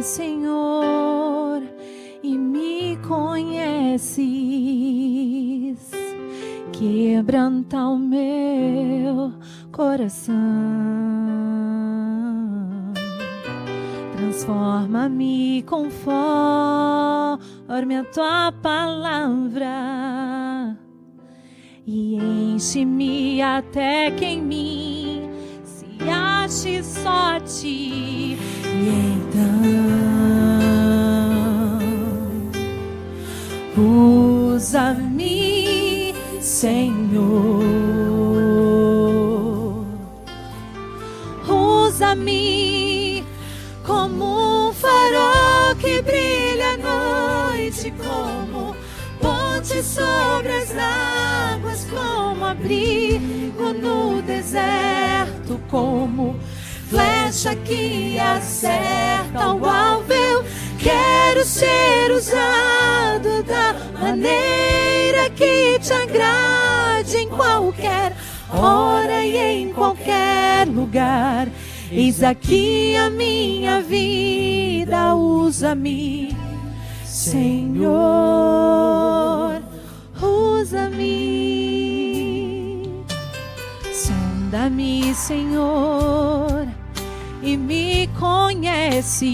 Senhor, e me conheces. Quebranta o meu coração, transforma-me conforme a tua palavra e enche-me até que em mim se ache só ti. E então usa-me, Senhor, usa-me como um farol que brilha à noite, como ponte sobre as águas, como abrigo no deserto, como flecha que acerta o alvo. Eu quero ser usado da maneira que te agrade, em qualquer hora e em qualquer lugar. Eis aqui a minha vida, usa-me, Senhor, usa-me. Sonda-me, Senhor, e me conheces.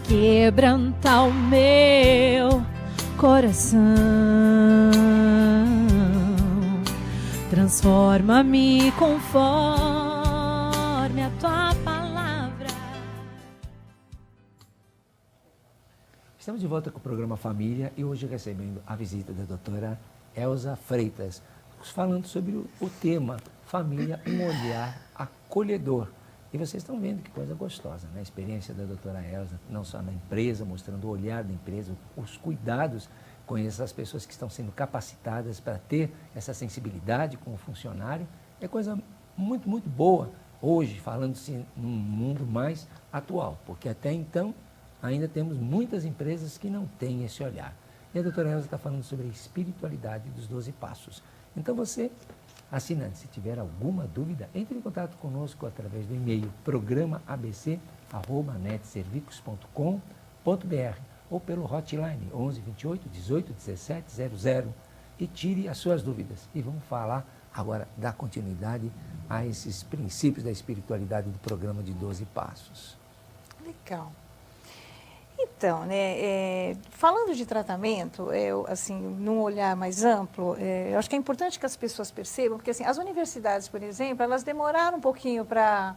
Quebranta o meu coração, transforma-me conforme a tua palavra. Estamos de volta com o programa Família e hoje recebendo a visita da doutora Elza Freitas, falando sobre o tema Família, um olhar acolhedor. E vocês estão vendo que coisa gostosa, né? A experiência da doutora Elza, não só na empresa, mostrando o olhar da empresa, os cuidados com essas pessoas que estão sendo capacitadas para ter essa sensibilidade com o funcionário. É coisa muito, muito boa hoje, falando-se num mundo mais atual, porque até então ainda temos muitas empresas que não têm esse olhar. E a doutora Elza está falando sobre a espiritualidade dos 12 passos. Então você, assinante, se tiver alguma dúvida, entre em contato conosco através do e-mail programaabc@netservicos.com.br ou pelo hotline 11 28 18 17 00 e tire as suas dúvidas. E vamos falar agora, dar continuidade a esses princípios da espiritualidade do programa de 12 passos. Legal. Então, né, falando de tratamento, assim, num olhar mais amplo, eu acho que é importante que as pessoas percebam, porque assim, as universidades, por exemplo, elas demoraram um pouquinho para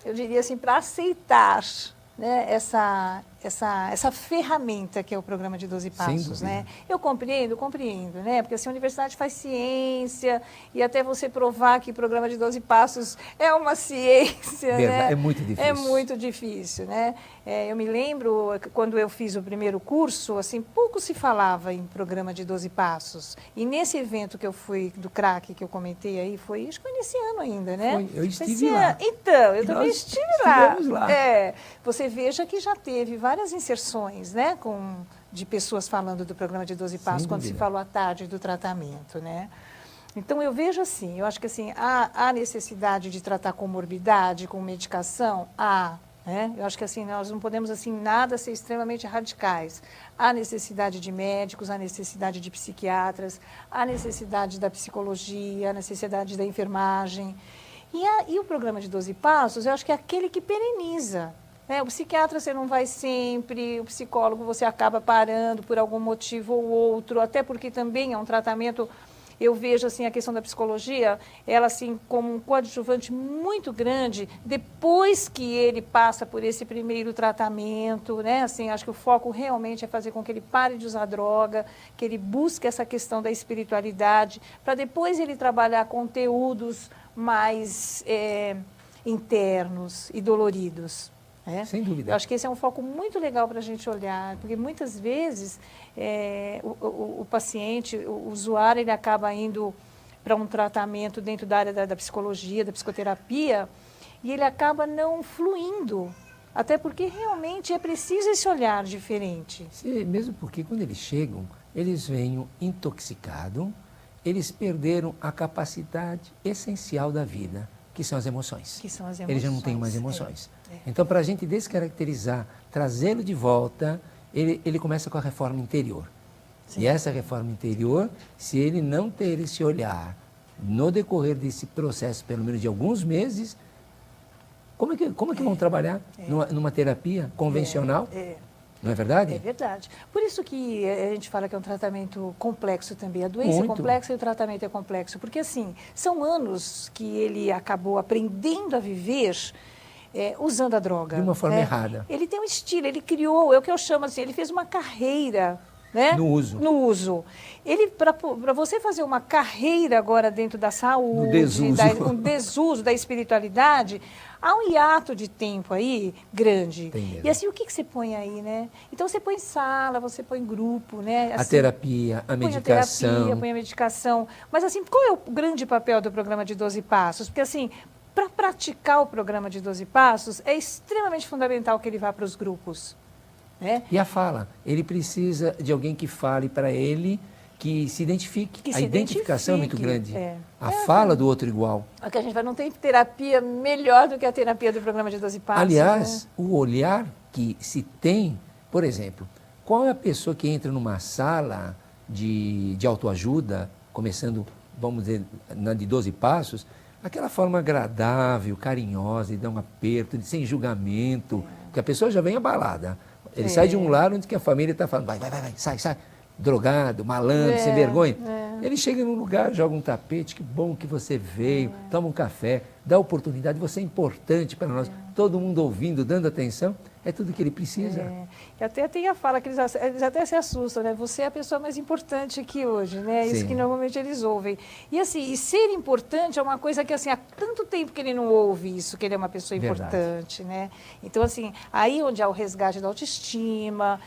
eu diria assim, para aceitar, né, essa ferramenta que é o programa de 12 passos, né? Eu compreendo, né? Porque assim, a universidade faz ciência e até você provar que o programa de 12 passos é uma ciência, né? É muito difícil. É muito difícil, né? Eu me lembro, quando eu fiz o primeiro curso, assim, pouco se falava em programa de 12 passos. E nesse evento que eu fui, do CRAC, que eu comentei aí, foi, acho que foi nesse ano ainda, né? Foi, eu estive lá. Então, eu também estive lá. Lá. Você veja que já teve várias inserções, né, de pessoas falando do programa de 12 passos, quando se falou à tarde do tratamento, né? Então, eu vejo assim, eu acho que assim, há necessidade de tratar comorbidade, com medicação, né? Eu acho que assim, nós não podemos assim, nada ser extremamente radicais. Há necessidade de médicos, há necessidade de psiquiatras, há necessidade da psicologia, há necessidade da enfermagem. E o programa de 12 passos, eu acho que é aquele que pereniza. O psiquiatra você não vai sempre, o psicólogo você acaba parando por algum motivo ou outro, até porque também é um tratamento, eu vejo assim, a questão da psicologia, ela assim, como um coadjuvante muito grande, depois que ele passa por esse primeiro tratamento, né? Assim, acho que o foco realmente é fazer com que ele pare de usar droga, que ele busque essa questão da espiritualidade, para depois ele trabalhar conteúdos mais internos e doloridos. Sem dúvida. Eu acho que esse é um foco muito legal para a gente olhar, porque muitas vezes o paciente, o usuário, ele acaba indo para um tratamento dentro da área da psicologia, da psicoterapia, e ele acaba não fluindo, até porque realmente é preciso esse olhar diferente. Sim, mesmo porque quando eles chegam, eles vêm intoxicados, eles perderam a capacidade essencial da vida, que são as emoções. Que são as Ele já não tem mais emoções. emoções. Então, para a gente descaracterizar, trazê-lo de volta, ele começa com a reforma interior. Sim. E essa reforma interior, se ele não ter esse olhar no decorrer desse processo, pelo menos de alguns meses, como é que vão trabalhar numa terapia convencional? Não é verdade? É verdade. Por isso que a gente fala que é um tratamento complexo também. A doença Muito. é complexa e o tratamento é complexo. Porque, assim, são anos que ele acabou aprendendo a viver usando a droga. De uma forma errada. Ele tem um estilo, ele criou, é o que eu chamo assim, ele fez uma carreira, né? No uso. No uso. Ele, para você fazer uma carreira agora dentro da saúde, No desuso. Um desuso da espiritualidade, há um hiato de tempo aí grande. Tem mesmo. E assim, o que você põe aí, né? Então, você põe sala, você põe grupo, né? Assim, A terapia, a medicação. Põe a terapia, põe a medicação. Mas, assim, qual é o grande papel do programa de 12 Passos? Porque, assim, para praticar o programa de 12 Passos, é extremamente fundamental que ele vá para os grupos. Né? E a fala, ele precisa de alguém que fale para ele, que se identifique. A identificação é muito grande. A fala do outro igual. Porque a gente não tem terapia melhor do que a terapia do programa de 12 Passos. Aliás, o olhar que se tem, por exemplo, qual é a pessoa que entra numa sala de autoajuda, começando, vamos dizer, na de 12 Passos, aquela forma agradável, carinhosa, de dar um aperto, de sem julgamento, que a pessoa já vem abalada. Ele sai de um lar onde que a família está falando, vai, sai, drogado, malandro, sem vergonha. Ele chega num lugar, joga um tapete, que bom que você veio, toma um café, dá oportunidade, você é importante para nós. Todo mundo ouvindo, dando atenção, é tudo que ele precisa. E até tem a fala que eles até se assustam, né? Você é a pessoa mais importante aqui hoje, né? Isso que normalmente eles ouvem. E assim, ser importante é uma coisa que assim, há tanto tempo que ele não ouve isso, que ele é uma pessoa importante, né? Então, assim, aí onde há o resgate da autoestima,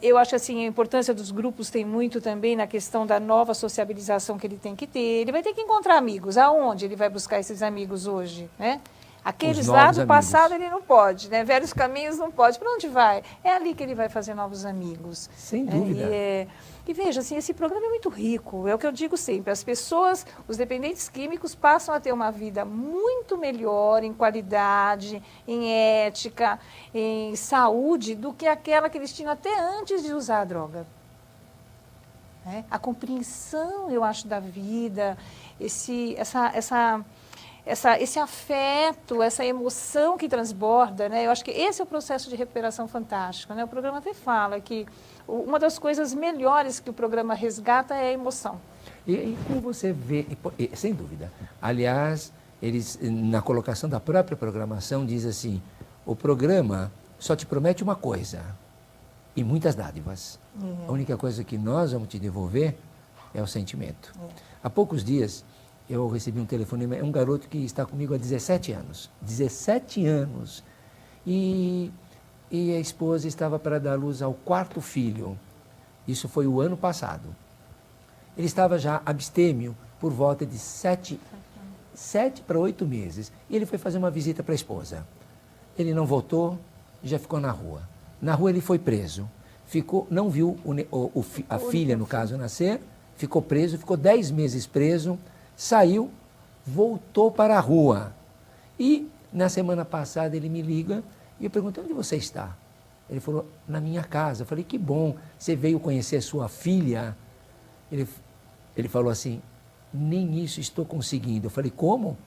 eu acho assim, a importância dos grupos tem muito também na questão da nova sociabilização que ele tem que ter. Ele vai ter que encontrar amigos. Aonde ele vai buscar esses amigos hoje, né? Aqueles lá do passado ele não pode, né? Velhos caminhos não pode. Para onde vai? É ali que ele vai fazer novos amigos. Sem dúvida. E veja, assim, esse programa é muito rico. É o que eu digo sempre. As pessoas, os dependentes químicos, passam a ter uma vida muito melhor em qualidade, em ética, em saúde, do que aquela que eles tinham até antes de usar a droga. A compreensão, eu acho, da vida, esse afeto, essa emoção que transborda, né? Eu acho que esse é o processo de recuperação fantástico, né? O programa até fala que uma das coisas melhores que o programa resgata é a emoção. E como você vê, sem dúvida, aliás, eles, na colocação da própria programação, diz assim, o programa só te promete uma coisa, e muitas dádivas. A única coisa que nós vamos te devolver é o sentimento. Há poucos dias, eu recebi um telefonema, é um garoto que está comigo há 17 anos. 17 anos. E a esposa estava para dar luz ao 4º filho. Isso foi o ano passado. Ele estava já abstêmio por volta de 7 para 8 meses. E ele foi fazer uma visita para a esposa. Ele não voltou, já ficou na rua. Na rua ele foi preso. Não viu a filha, no caso, nascer, ficou preso, ficou 10 meses preso. Saiu, voltou para a rua. E na semana passada ele me liga e eu perguntei, onde você está? Ele falou, na minha casa. Eu falei, que bom, você veio conhecer sua filha? Ele falou assim, nem isso estou conseguindo. Eu falei, como?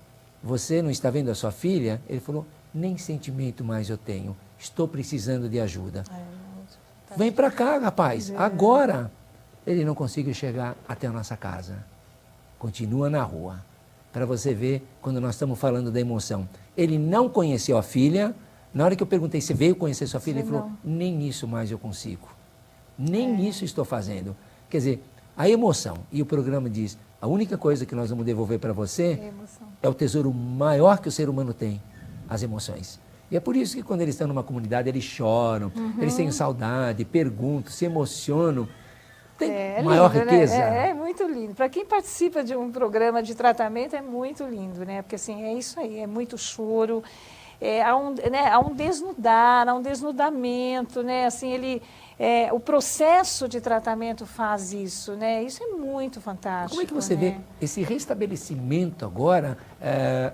Você não está vendo a sua filha? Ele falou, nem sentimento mais eu tenho, estou precisando de ajuda. Vem para cá, rapaz, agora. Ele não conseguiu chegar até a nossa casa. Continua na rua, para você ver quando nós estamos falando da emoção. Ele não conheceu a filha, na hora que eu perguntei, você veio conhecer sua filha? Ele falou, nem isso mais eu consigo, nem isso estou fazendo. Quer dizer, a emoção, e o programa diz, a única coisa que nós vamos devolver para você é o tesouro maior que o ser humano tem, as emoções. E é por isso que quando eles estão numa comunidade, eles choram, eles têm saudade, perguntam, se emocionam. Tem maior lindo, riqueza. Né? É muito lindo. Para quem participa de um programa de tratamento, é muito lindo, né? Porque assim, é isso aí, é muito choro, há um desnudar, há um desnudamento, né? Assim, o processo de tratamento faz isso, né? Isso é muito fantástico. Como é que você vê esse restabelecimento agora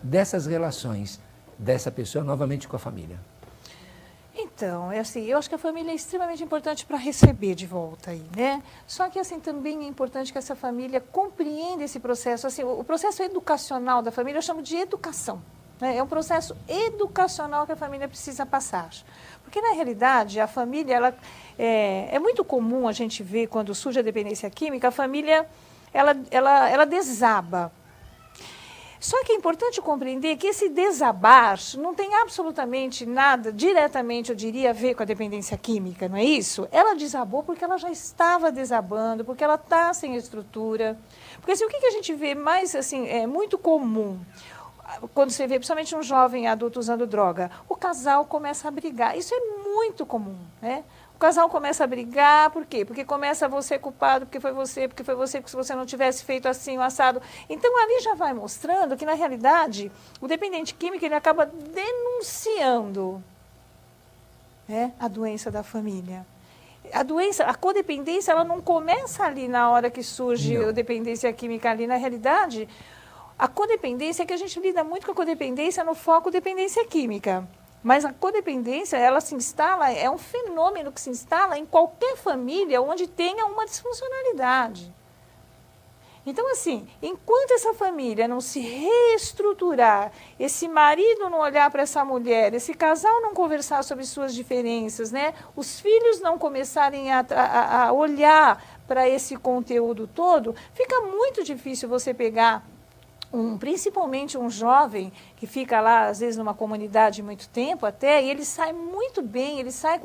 dessas relações dessa pessoa novamente com a família? Então, é assim, eu acho que a família é extremamente importante para receber de volta aí, né? Só que, assim, também é importante que essa família compreenda esse processo. Assim, o processo educacional da família eu chamo de educação, né? É um processo educacional que a família precisa passar. Porque, na realidade, a família, é muito comum a gente ver, quando surge a dependência química, a família, ela desaba. Só que é importante compreender que esse desabar não tem absolutamente nada, diretamente, eu diria, a ver com a dependência química, não é isso? Ela desabou porque ela já estava desabando, porque ela está sem estrutura. Porque assim, o que a gente vê mais, assim, é muito comum, quando você vê, principalmente um jovem adulto usando droga, o casal começa a brigar. Isso é muito comum, né? O casal começa a brigar, por quê? Porque começa você culpado, porque foi você, porque se você não tivesse feito assim, o assado. Então, ali já vai mostrando que, na realidade, o dependente químico ele acaba denunciando, né, a doença da família. A codependência, ela não começa ali na hora que surge a dependência química ali. Na realidade, a codependência é que a gente lida muito com a codependência no foco dependência química. Mas a codependência, ela se instala, é um fenômeno que se instala em qualquer família onde tenha uma disfuncionalidade. Então, assim, enquanto essa família não se reestruturar, esse marido não olhar para essa mulher, esse casal não conversar sobre suas diferenças, né? Os filhos não começarem a olhar para esse conteúdo todo, fica muito difícil você pegar principalmente um jovem que fica lá, às vezes, numa comunidade muito tempo até, e ele sai muito bem, ele sai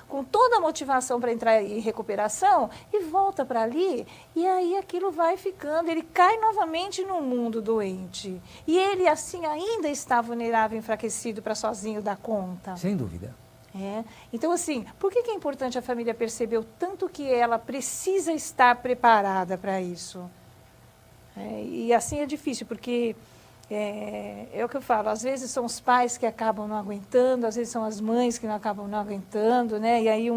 com toda a motivação para entrar em recuperação e volta para ali, e aí aquilo vai ficando, ele cai novamente no mundo doente. E ele, assim, ainda está vulnerável, enfraquecido para sozinho dar conta. Sem dúvida. Então, assim, por que é importante a família perceber o tanto que ela precisa estar preparada para isso? E assim é difícil, porque é o que eu falo, às vezes são os pais que acabam não aguentando, às vezes são as mães que não acabam não aguentando, né? E aí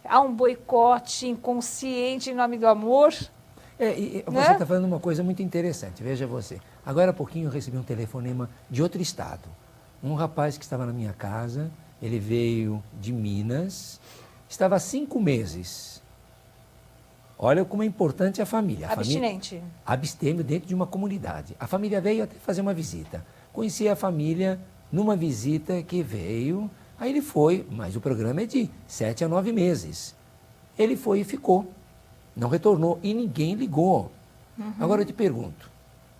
há um boicote inconsciente em nome do amor. E você está falando uma coisa muito interessante, veja você. Agora há pouquinho eu recebi um telefonema de outro estado. Um rapaz que estava na minha casa, ele veio de Minas, estava há 5 meses. Olha como é importante a família. Abstinente. Abstêmio dentro de uma comunidade. A família veio até fazer uma visita. Conheci a família numa visita que veio, aí ele foi, mas o programa é de 7 a 9 meses. Ele foi e ficou, não retornou e ninguém ligou. Agora eu te pergunto,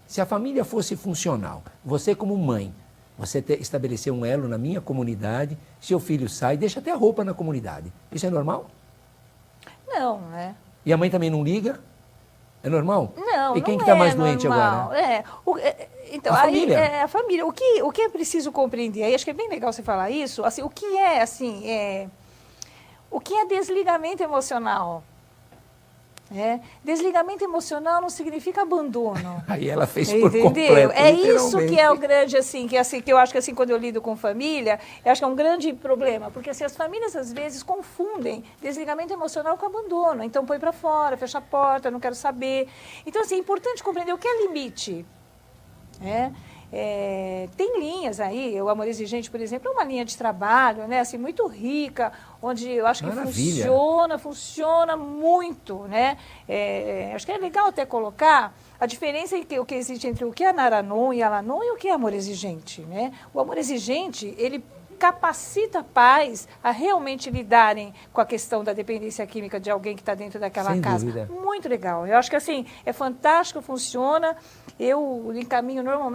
se a família fosse funcional, você como mãe, você estabeleceu um elo na minha comunidade, seu filho sai, deixa até a roupa na comunidade. Isso é normal? Não, né? E a mãe também não liga? É normal? Não, e quem não que está mais doente normal. agora? Então, a aí, família. A família. O que é preciso compreender? Aí acho que é bem legal você falar isso. Assim, o que é desligamento emocional? Desligamento emocional não significa abandono. Aí ela fez por entendeu? completo. É isso que é o grande, assim, que eu acho que assim, quando eu lido com família, eu acho que é um grande problema, porque assim, as famílias às vezes confundem desligamento emocional com abandono. Então põe para fora, fecha a porta, não quero saber. Então assim, é importante compreender o que é limite. Tem linhas aí, o Amor Exigente, por exemplo, é uma linha de trabalho, né, assim, muito rica, onde eu acho que funciona muito, né? Acho que é legal até colocar a diferença o que existe entre o que é Naranon e Alanon e o que é Amor Exigente, né? O Amor Exigente, ele capacita pais a realmente lidarem com a questão da dependência química de alguém que está dentro daquela casa. Sem dúvida. Muito legal. Eu acho que assim, é fantástico, funciona. Eu encaminho normalmente